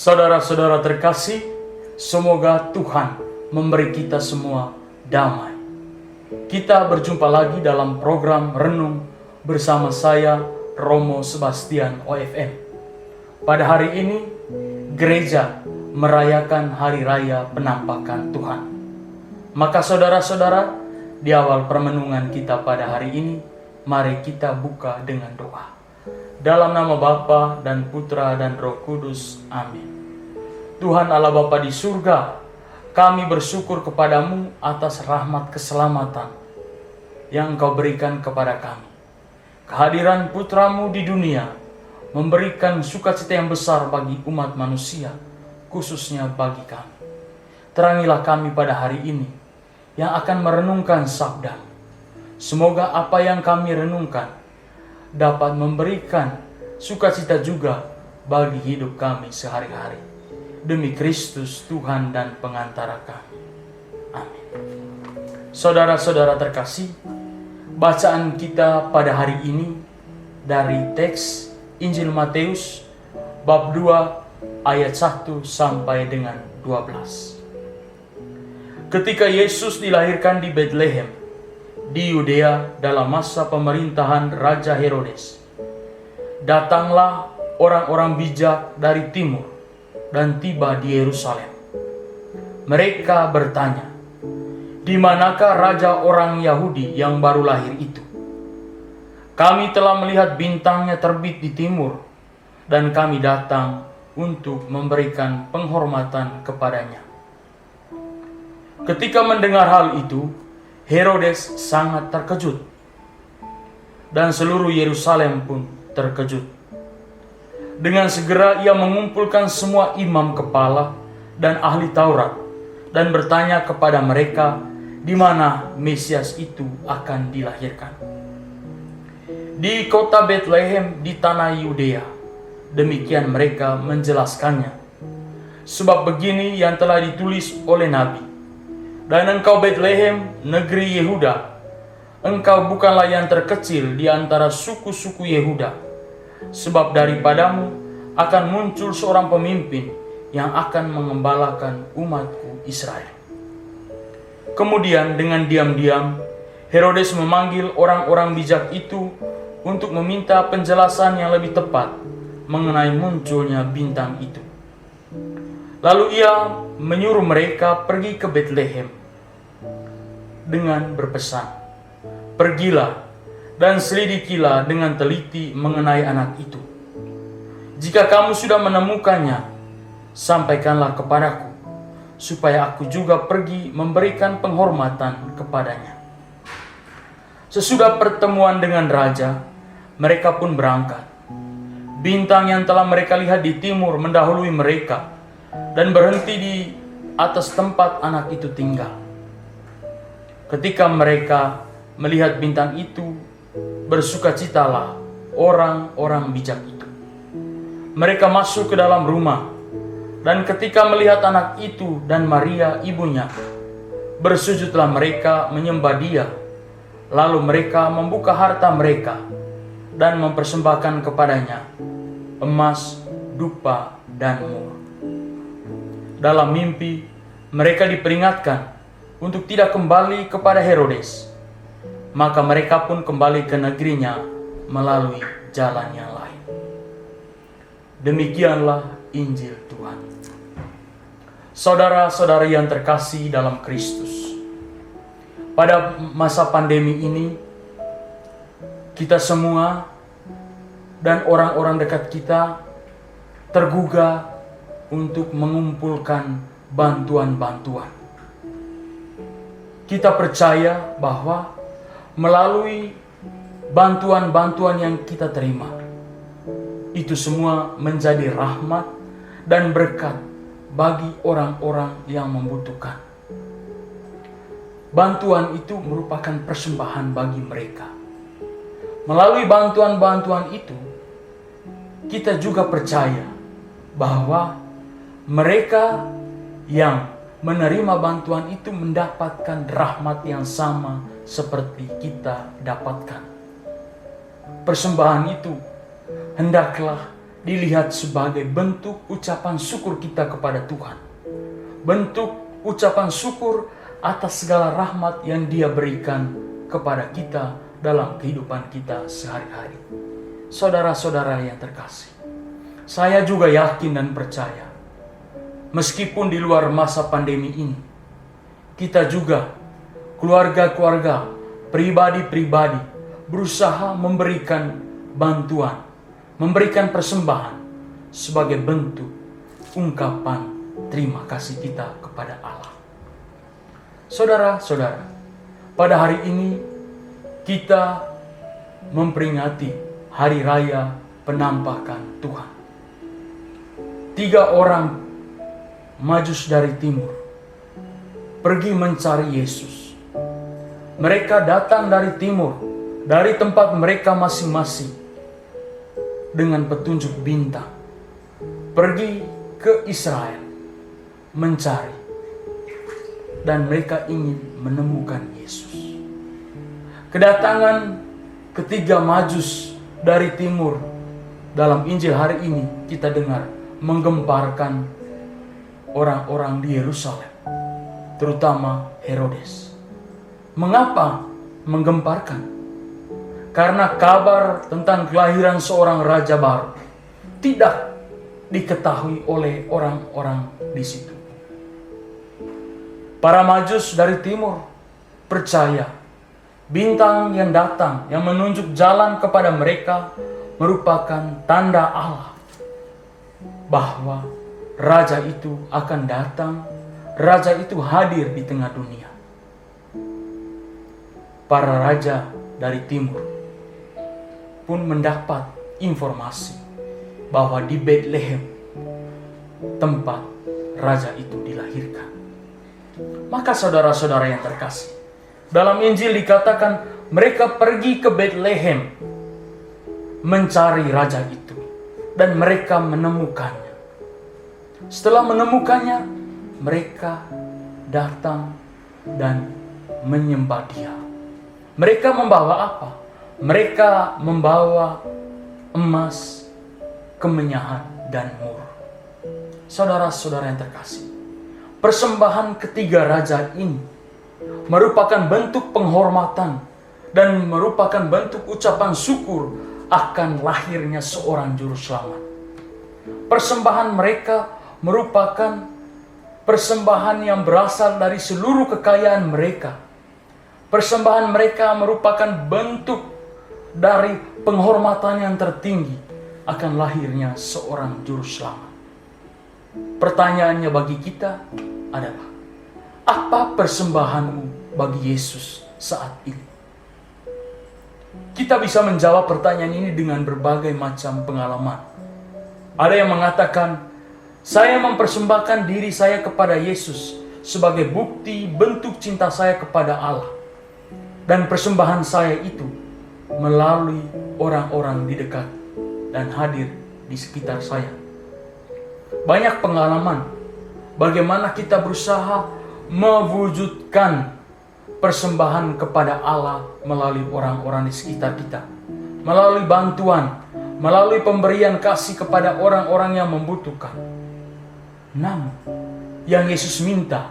Saudara-saudara terkasih, semoga Tuhan memberi kita semua damai. Kita berjumpa lagi dalam program Renung bersama saya, Romo Sebastian OFM. Pada hari ini, gereja merayakan Hari Raya Penampakan Tuhan. Maka saudara-saudara, di awal permenungan kita pada hari ini, mari kita buka dengan doa. Dalam nama Bapa dan Putra dan Roh Kudus. Amin. Tuhan Allah Bapa di surga, kami bersyukur kepadamu atas rahmat keselamatan yang Engkau berikan kepada kami. Kehadiran Putramu di dunia memberikan sukacita yang besar bagi umat manusia, khususnya bagi kami. Terangilah kami pada hari ini yang akan merenungkan sabda. Semoga apa yang kami renungkan dapat memberikan sukacita juga bagi hidup kami sehari-hari. Demi Kristus Tuhan dan pengantara kami. Amin. Saudara-saudara terkasih, bacaan kita pada hari ini dari teks Injil Matius bab 2 ayat 1 sampai dengan 12. Ketika Yesus dilahirkan di Betlehem di Yudea dalam masa pemerintahan Raja Herodes, datanglah orang-orang bijak dari timur dan tiba di Yerusalem. Mereka bertanya, "Di manakah raja orang Yahudi yang baru lahir itu? Kami telah melihat bintangnya terbit di timur, dan kami datang untuk memberikan penghormatan kepadanya." Ketika mendengar hal itu, Herodes sangat terkejut, dan seluruh Yerusalem pun terkejut. Dengan segera ia mengumpulkan semua imam kepala dan ahli Taurat dan bertanya kepada mereka di mana Mesias itu akan dilahirkan. "Di kota Betlehem di tanah Yudea," demikian mereka menjelaskannya. "Sebab begini yang telah ditulis oleh Nabi, dan engkau Betlehem, negeri Yehuda, engkau bukanlah yang terkecil di antara suku-suku Yehuda, sebab daripadamu akan muncul seorang pemimpin yang akan mengembalakan umatku Israel." Kemudian dengan diam-diam Herodes memanggil orang-orang bijak itu untuk meminta penjelasan yang lebih tepat mengenai munculnya bintang itu. Lalu ia menyuruh mereka pergi ke Betlehem dengan berpesan, "Pergilah dan selidikilah dengan teliti mengenai anak itu. Jika kamu sudah menemukannya, sampaikanlah kepadaku, supaya aku juga pergi memberikan penghormatan kepadanya." Sesudah pertemuan dengan raja, mereka pun berangkat. Bintang yang telah mereka lihat di timur mendahului mereka dan berhenti di atas tempat anak itu tinggal. Ketika mereka melihat bintang itu, bersukacitalah orang-orang bijak itu. Mereka masuk ke dalam rumah, dan ketika melihat anak itu dan Maria ibunya, bersujudlah mereka menyembah Dia. Lalu mereka membuka harta mereka dan mempersembahkan kepadanya emas, dupa, dan mur. Dalam mimpi, mereka diperingatkan untuk tidak kembali kepada Herodes. Maka mereka pun kembali ke negerinya melalui jalan yang lain. Demikianlah Injil Tuhan. Saudara-saudara yang terkasih dalam Kristus, pada masa pandemi ini, kita semua dan orang-orang dekat kita tergugah untuk mengumpulkan bantuan-bantuan. Kita percaya bahwa melalui bantuan-bantuan yang kita terima, itu semua menjadi rahmat dan berkat bagi orang-orang yang membutuhkan. Bantuan itu merupakan persembahan bagi mereka. Melalui bantuan-bantuan itu, kita juga percaya bahwa mereka yang menerima bantuan itu mendapatkan rahmat yang sama seperti kita dapatkan. Persembahan itu hendaklah dilihat sebagai bentuk ucapan syukur kita kepada Tuhan. Bentuk ucapan syukur atas segala rahmat yang Dia berikan kepada kita dalam kehidupan kita sehari-hari. Saudara-saudara yang terkasih, saya juga yakin dan percaya, meskipun di luar masa pandemi ini, kita juga, keluarga-keluarga, pribadi-pribadi, berusaha memberikan bantuan, memberikan persembahan sebagai bentuk ungkapan terima kasih kita kepada Allah. Saudara-saudara, pada hari ini kita memperingati Hari Raya Penampakan Tuhan. 3 orang Majus dari timur pergi mencari Yesus. Mereka datang dari timur, dari tempat mereka masing-masing, dengan petunjuk bintang, pergi ke Israel mencari, dan mereka ingin menemukan Yesus. Kedatangan ketiga Majus dari timur dalam Injil hari ini kita dengar menggemparkan orang-orang di Yerusalem, terutama Herodes. Mengapa menggemparkan? Karena kabar tentang kelahiran seorang raja baru tidak diketahui oleh orang-orang di situ. Para Majus dari timur percaya bintang yang datang, yang menunjuk jalan kepada mereka, merupakan tanda Allah bahwa raja itu akan datang, raja itu hadir di tengah dunia. Para raja dari timur pun mendapat informasi bahwa di Bethlehem tempat raja itu dilahirkan. Maka saudara-saudara yang terkasih, dalam Injil dikatakan mereka pergi ke Bethlehem mencari raja itu, dan mereka menemukannya. Setelah menemukannya, mereka datang dan menyembah Dia. Mereka membawa apa? Mereka membawa emas, kemenyan, dan mur. Saudara-saudara yang terkasih, persembahan ketiga raja ini merupakan bentuk penghormatan dan merupakan bentuk ucapan syukur akan lahirnya seorang juru selamat. Persembahan mereka merupakan persembahan yang berasal dari seluruh kekayaan mereka. Persembahan mereka merupakan bentuk dari penghormatan yang tertinggi akan lahirnya seorang juru selamat. Pertanyaannya bagi kita adalah, apa persembahanmu bagi Yesus saat ini? Kita bisa menjawab pertanyaan ini dengan berbagai macam pengalaman. Ada yang mengatakan, saya mempersembahkan diri saya kepada Yesus sebagai bukti bentuk cinta saya kepada Allah. Dan persembahan saya itu melalui orang-orang di dekat dan hadir di sekitar saya. Banyak pengalaman bagaimana kita berusaha mewujudkan persembahan kepada Allah melalui orang-orang di sekitar kita, melalui bantuan, melalui pemberian kasih kepada orang-orang yang membutuhkan. Namun, yang Yesus minta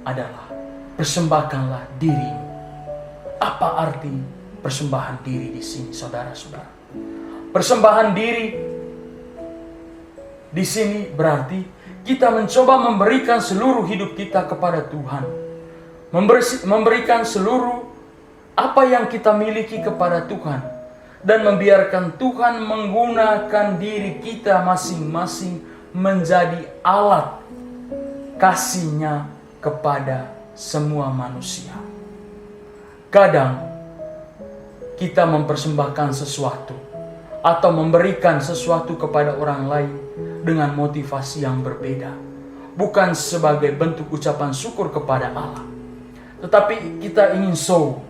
adalah persembahkanlah dirimu. Apa arti persembahan diri di sini, saudara-saudara? Persembahan diri di sini berarti kita mencoba memberikan seluruh hidup kita kepada Tuhan. Memberikan seluruh apa yang kita miliki kepada Tuhan. Dan membiarkan Tuhan menggunakan diri kita masing-masing menjadi alat kasih-Nya kepada semua manusia. Kadang kita mempersembahkan sesuatu atau memberikan sesuatu kepada orang lain dengan motivasi yang berbeda. Bukan sebagai bentuk ucapan syukur kepada Allah, tetapi kita ingin show.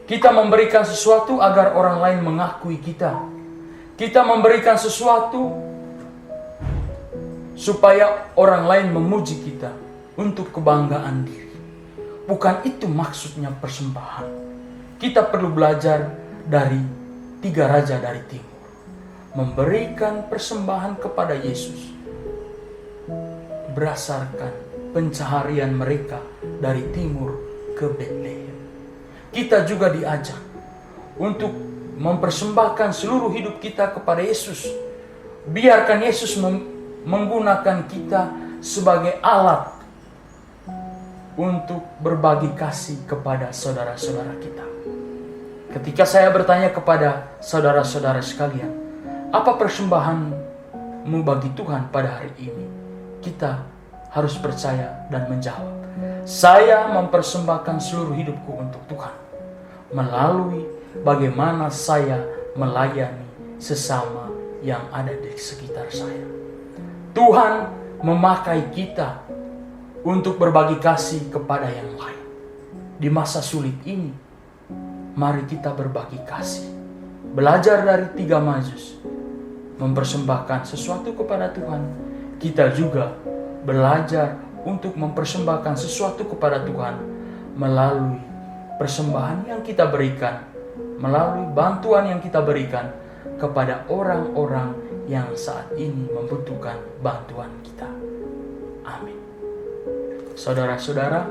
Kita memberikan sesuatu agar orang lain mengakui kita. Kita memberikan sesuatu supaya orang lain memuji kita untuk kebanggaan diri. Bukan itu maksudnya persembahan. Kita perlu belajar dari 3 raja dari timur. memberikan persembahan kepada Yesus berdasarkan pencaharian mereka dari timur ke Betlehem. Kita juga diajak untuk mempersembahkan seluruh hidup kita kepada Yesus. Biarkan Yesus menggunakan kita sebagai alat untuk berbagi kasih kepada saudara-saudara kita. Ketika saya bertanya kepada saudara-saudara sekalian, apa persembahanmu bagi Tuhan pada hari ini? Kita harus percaya dan menjawab, saya mempersembahkan seluruh hidupku untuk Tuhan melalui bagaimana saya melayani sesama yang ada di sekitar saya. Tuhan memakai kita untuk berbagi kasih kepada yang lain. Di masa sulit ini, mari kita berbagi kasih. Belajar dari 3 Mazus, mempersembahkan sesuatu kepada Tuhan. Kita juga belajar untuk mempersembahkan sesuatu kepada Tuhan melalui persembahan yang kita berikan, melalui bantuan yang kita berikan kepada orang-orang yang saat ini membutuhkan bantuan kita. Amin. Saudara-saudara,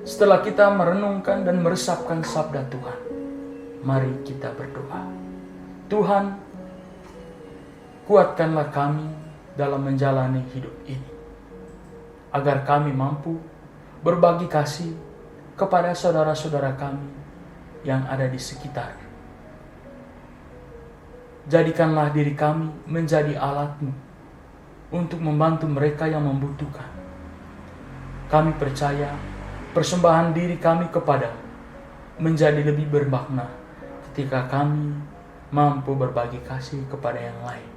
setelah kita merenungkan dan meresapkan sabda Tuhan, mari kita berdoa. Tuhan, kuatkanlah kami dalam menjalani hidup ini, agar kami mampu berbagi kasih kepada saudara-saudara kami yang ada di sekitar. Jadikanlah diri kami menjadi alat-Mu untuk membantu mereka yang membutuhkan. Kami percaya persembahan diri kami kepada-Mu menjadi lebih bermakna ketika kami mampu berbagi kasih kepada yang lain.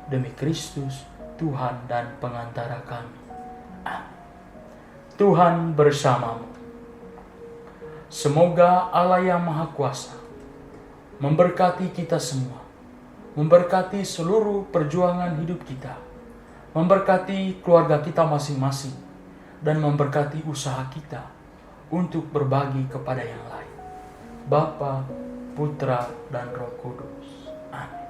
Demi Kristus, Tuhan dan pengantara kami. Amin. Tuhan bersamamu. Semoga Allah yang Maha Kuasa memberkati kita semua, memberkati seluruh perjuangan hidup kita, memberkati keluarga kita masing-masing, dan memberkati usaha kita untuk berbagi kepada yang lain. Bapa, Putra, dan Roh Kudus. Amin.